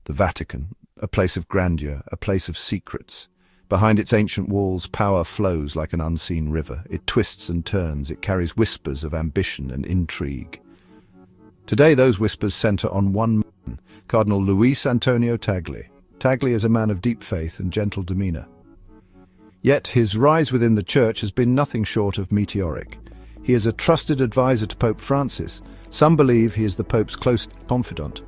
the Vatican, a place of grandeur, a place of secrets. Behind its ancient walls, power flows like an unseen river. It twists and turns, it carries whispers of ambition and intrigue. Today those whispers center on one man, Cardinal Luis Antonio Tagle. Tagle is a man of deep faith and gentle demeanor. Yet his rise within the Church has been nothing short of meteoric. He is a trusted advisor to Pope Francis. Some believe he is the Pope's close confidant.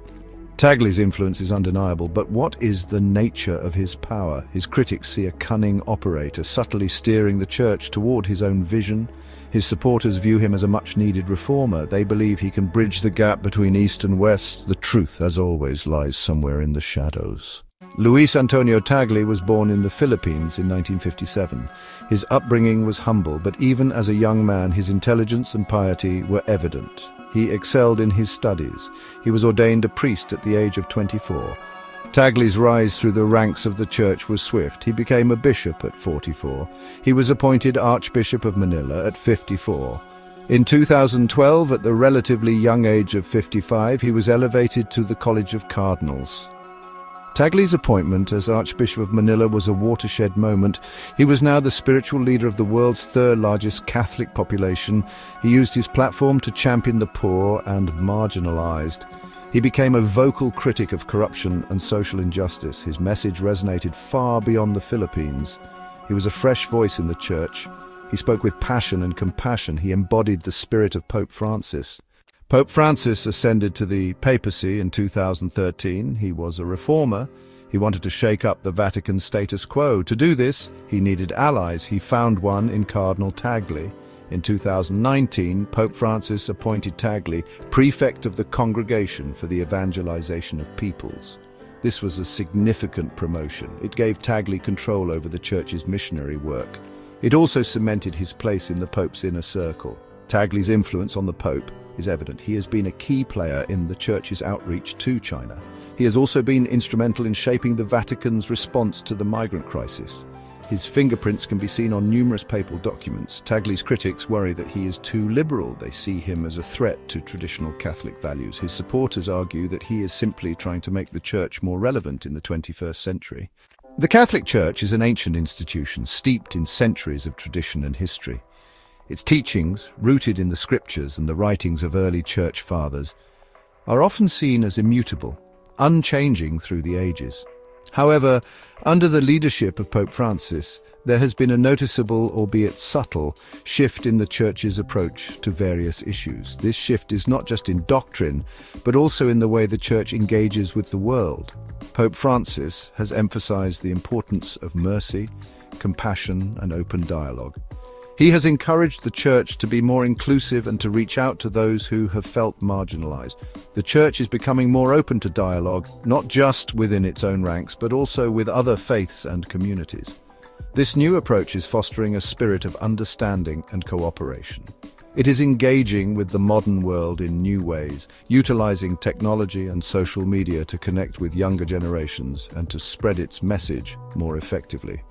Tagle's influence is undeniable, but what is the nature of his power? His critics see a cunning operator, subtly steering the Church toward his own vision. His supporters view him as a much-needed reformer. They believe he can bridge the gap between East and West. The truth, as always, lies somewhere in the shadows. Luis Antonio Tagle was born in the Philippines in 1957. His upbringing was humble, but even as a young man, his intelligence and piety were evident. He excelled in his studies. He was ordained a priest at the age of 24. Tagle's rise through the ranks of the Church was swift. He became a bishop at 44. He was appointed Archbishop of Manila at 54. In 2012, at the relatively young age of 55, he was elevated to the College of Cardinals. Tagle's appointment as Archbishop of Manila was a watershed moment. He was now the spiritual leader of the world's third largest Catholic population. He used his platform to champion the poor and marginalized. He became a vocal critic of corruption and social injustice. His message resonated far beyond the Philippines. He was a fresh voice in the Church. He spoke with passion and compassion. He embodied the spirit of Pope Francis. Pope Francis ascended to the papacy in 2013. He was a reformer. He wanted to shake up the Vatican status quo. To do this, he needed allies. He found one in Cardinal Tagle. In 2019, Pope Francis appointed Tagle prefect of the Congregation for the Evangelization of Peoples. This was a significant promotion. It gave Tagle control over the Church's missionary work. It also cemented his place in the Pope's inner circle. Tagle's influence on the Pope is evident. He has been a key player in the Church's outreach to China. He has also been instrumental in shaping the Vatican's response to the migrant crisis. His fingerprints can be seen on numerous papal documents. Tagle's critics worry that he is too liberal. They see him as a threat to traditional Catholic values. His supporters argue that he is simply trying to make the Church more relevant in the 21st century. The Catholic Church is an ancient institution, steeped in centuries of tradition and history. Its teachings, rooted in the scriptures and the writings of early church fathers, are often seen as immutable, unchanging through the ages. However, under the leadership of Pope Francis, there has been a noticeable, albeit subtle, shift in the Church's approach to various issues. This shift is not just in doctrine, but also in the way the Church engages with the world. Pope Francis has emphasized the importance of mercy, compassion, and open dialogue. He has encouraged the Church to be more inclusive and to reach out to those who have felt marginalized. The Church is becoming more open to dialogue, not just within its own ranks, but also with other faiths and communities. This new approach is fostering a spirit of understanding and cooperation. It is engaging with the modern world in new ways, utilizing technology and social media to connect with younger generations and to spread its message more effectively.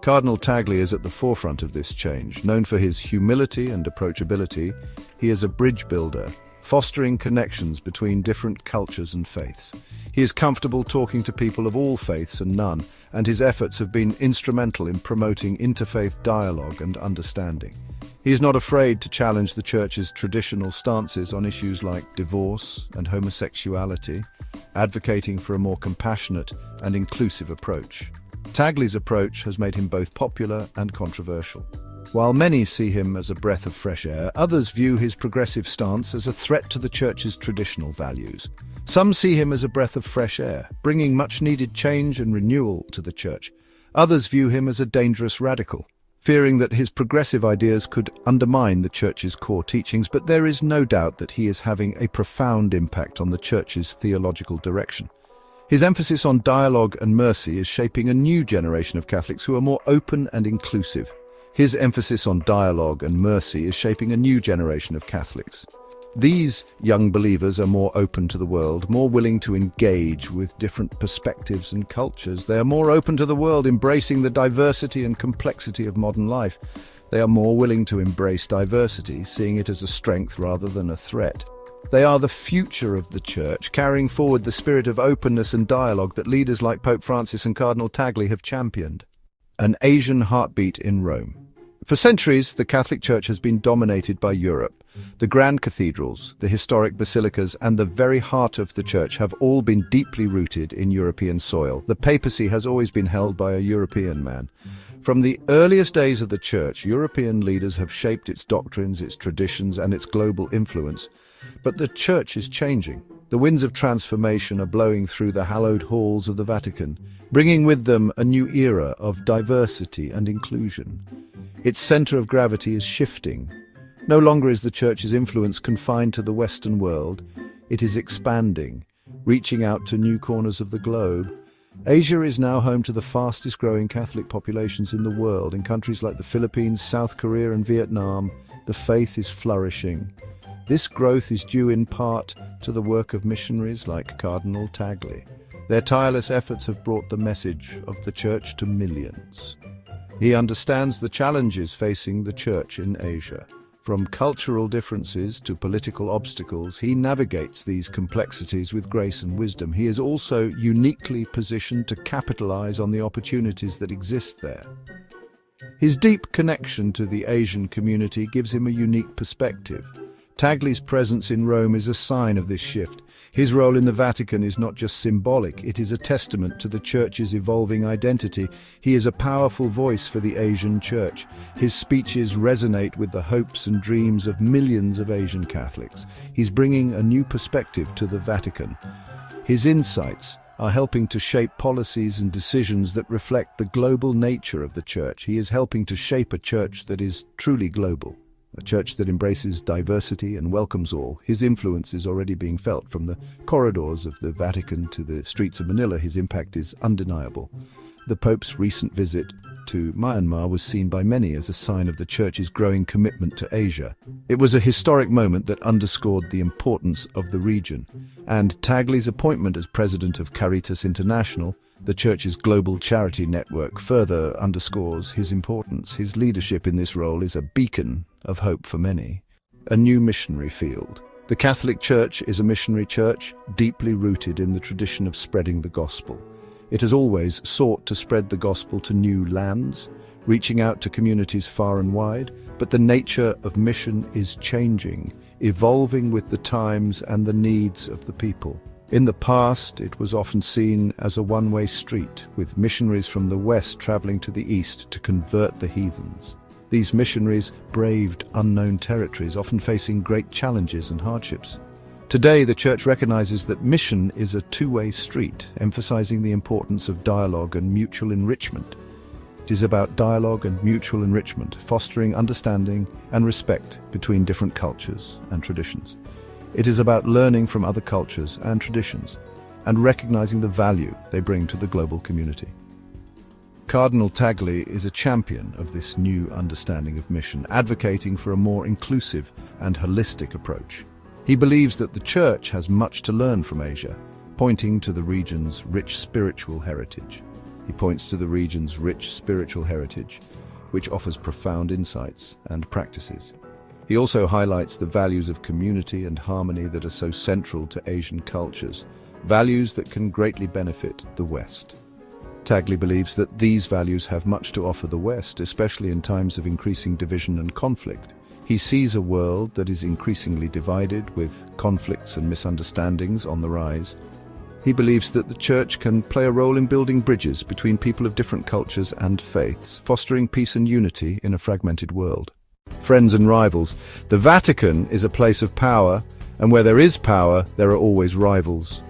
Cardinal Tagle is at the forefront of this change. Known for his humility and approachability, he is a bridge builder, fostering connections between different cultures and faiths. He is comfortable talking to people of all faiths and none, and his efforts have been instrumental in promoting interfaith dialogue and understanding. He is not afraid to challenge the Church's traditional stances on issues like divorce and homosexuality, advocating for a more compassionate and inclusive approach. Tagle's approach has made him both popular and controversial. While many see him as a breath of fresh air, others view his progressive stance as a threat to the Church's traditional values. Some see him as a breath of fresh air, bringing much-needed change and renewal to the Church. Others view him as a dangerous radical, fearing that his progressive ideas could undermine the Church's core teachings, but there is no doubt that he is having a profound impact on the Church's theological direction. His emphasis on dialogue and mercy is shaping a new generation of Catholics who are more open and inclusive. His emphasis on dialogue and mercy is shaping a new generation of Catholics. These young believers are more open to the world, more willing to engage with different perspectives and cultures. They are more open to the world, embracing the diversity and complexity of modern life. They are more willing to embrace diversity, seeing it as a strength rather than a threat. They are the future of the Church, carrying forward the spirit of openness and dialogue that leaders like Pope Francis and Cardinal Tagle have championed. An Asian heartbeat in Rome. For centuries, the Catholic Church has been dominated by Europe. The grand cathedrals, the historic basilicas, and the very heart of the Church have all been deeply rooted in European soil. The papacy has always been held by a European man. From the earliest days of the Church, European leaders have shaped its doctrines, its traditions, and its global influence. But the Church is changing. The winds of transformation are blowing through the hallowed halls of the Vatican, bringing with them a new era of diversity and inclusion. Its center of gravity is shifting. No longer is the Church's influence confined to the Western world. It is expanding, reaching out to new corners of the globe. Asia is now home to the fastest growing Catholic populations in the world. In countries like the Philippines, South Korea, and Vietnam, the faith is flourishing. This growth is due in part to the work of missionaries like Cardinal Tagle. Their tireless efforts have brought the message of the Church to millions. He understands the challenges facing the Church in Asia. From cultural differences to political obstacles, he navigates these complexities with grace and wisdom. He is also uniquely positioned to capitalize on the opportunities that exist there. His deep connection to the Asian community gives him a unique perspective. Tagle's presence in Rome is a sign of this shift. His role in the Vatican is not just symbolic, it is a testament to the Church's evolving identity. He is a powerful voice for the Asian Church. His speeches resonate with the hopes and dreams of millions of Asian Catholics. He's bringing a new perspective to the Vatican. His insights are helping to shape policies and decisions that reflect the global nature of the Church. He is helping to shape a Church that is truly global. A Church that embraces diversity and welcomes all. His influence is already being felt from the corridors of the Vatican to the streets of Manila. His impact is undeniable. The Pope's recent visit to Myanmar was seen by many as a sign of the Church's growing commitment to Asia. It was a historic moment that underscored the importance of the region. And Tagle's appointment as president of Caritas International, the Church's global charity network, further underscores his importance. His leadership in this role is a beacon of hope for many. A new missionary field. The Catholic Church is a missionary church deeply rooted in the tradition of spreading the gospel. It has always sought to spread the gospel to new lands, reaching out to communities far and wide, but the nature of mission is changing, evolving with the times and the needs of the people. In the past, it was often seen as a one-way street, with missionaries from the West traveling to the East to convert the heathens. These missionaries braved unknown territories, often facing great challenges and hardships. Today, the Church recognizes that mission is a two-way street, emphasizing the importance of dialogue and mutual enrichment. It is about dialogue and mutual enrichment, fostering understanding and respect between different cultures and traditions. It is about learning from other cultures and traditions and recognizing the value they bring to the global community. Cardinal Tagle is a champion of this new understanding of mission, advocating for a more inclusive and holistic approach. He believes that the Church has much to learn from Asia, pointing to the region's rich spiritual heritage. He points to the region's rich spiritual heritage, which offers profound insights and practices. He also highlights the values of community and harmony that are so central to Asian cultures, values that can greatly benefit the West. Tagle believes that these values have much to offer the West, especially in times of increasing division and conflict. He sees a world that is increasingly divided, with conflicts and misunderstandings on the rise. He believes that the Church can play a role in building bridges between people of different cultures and faiths, fostering peace and unity in a fragmented world. Friends and rivals. The Vatican is a place of power, and where there is power, there are always rivals.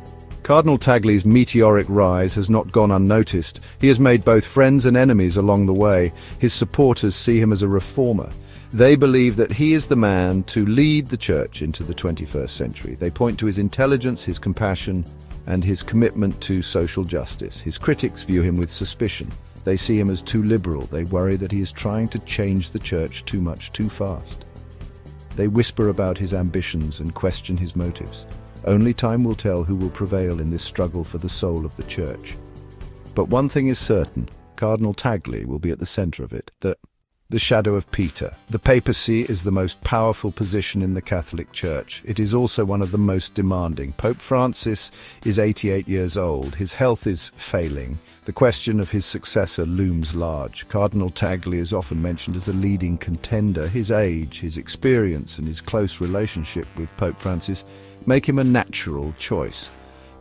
Cardinal Tagle's meteoric rise has not gone unnoticed. He has made both friends and enemies along the way. His supporters see him as a reformer. They believe that he is the man to lead the Church into the 21st century. They point to his intelligence, his compassion, and his commitment to social justice. His critics view him with suspicion. They see him as too liberal. They worry that he is trying to change the Church too much, too fast. They whisper about his ambitions and question his motives. Only time will tell who will prevail in this struggle for the soul of the Church. But one thing is certain, Cardinal Tagle will be at the center of it. The The shadow of Peter. The papacy is the most powerful position in the Catholic Church. It is also one of the most demanding. Pope Francis is 88 years old. His health is failing. The question of his successor looms large. Cardinal Tagle is often mentioned as a leading contender. His age, his experience, and his close relationship with Pope Francis make him a natural choice.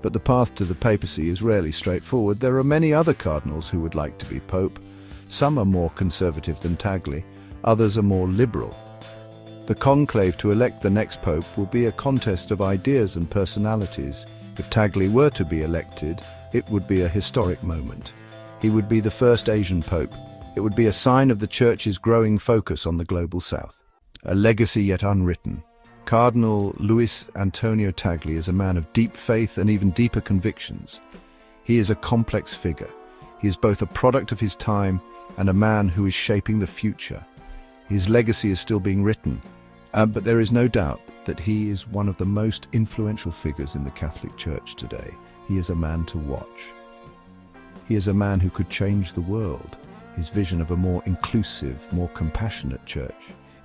But the path to the papacy is rarely straightforward. There are many other cardinals who would like to be pope. Some are more conservative than Tagle, others are more liberal. The conclave to elect the next pope will be a contest of ideas and personalities. If Tagle were to be elected, it would be a historic moment. He would be the first Asian pope. It would be a sign of the Church's growing focus on the global South. A legacy yet unwritten. Cardinal Luis Antonio Tagle is a man of deep faith and even deeper convictions. He is a complex figure. He is both a product of his time and a man who is shaping the future. His legacy is still being written, but there is no doubt that he is one of the most influential figures in the Catholic Church today. He is a man to watch. He is a man who could change the world. His vision of a more inclusive, more compassionate church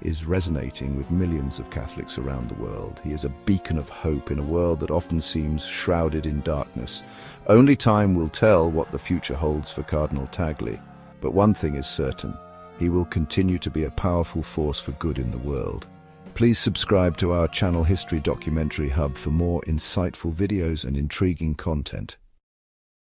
is resonating with millions of Catholics around the world. He is a beacon of hope in a world that often seems shrouded in darkness. Only time will tell what the future holds for Cardinal Tagle. But one thing is certain, he will continue to be a powerful force for good in the world. Please subscribe to our channel History Documentary Hub for more insightful videos and intriguing content.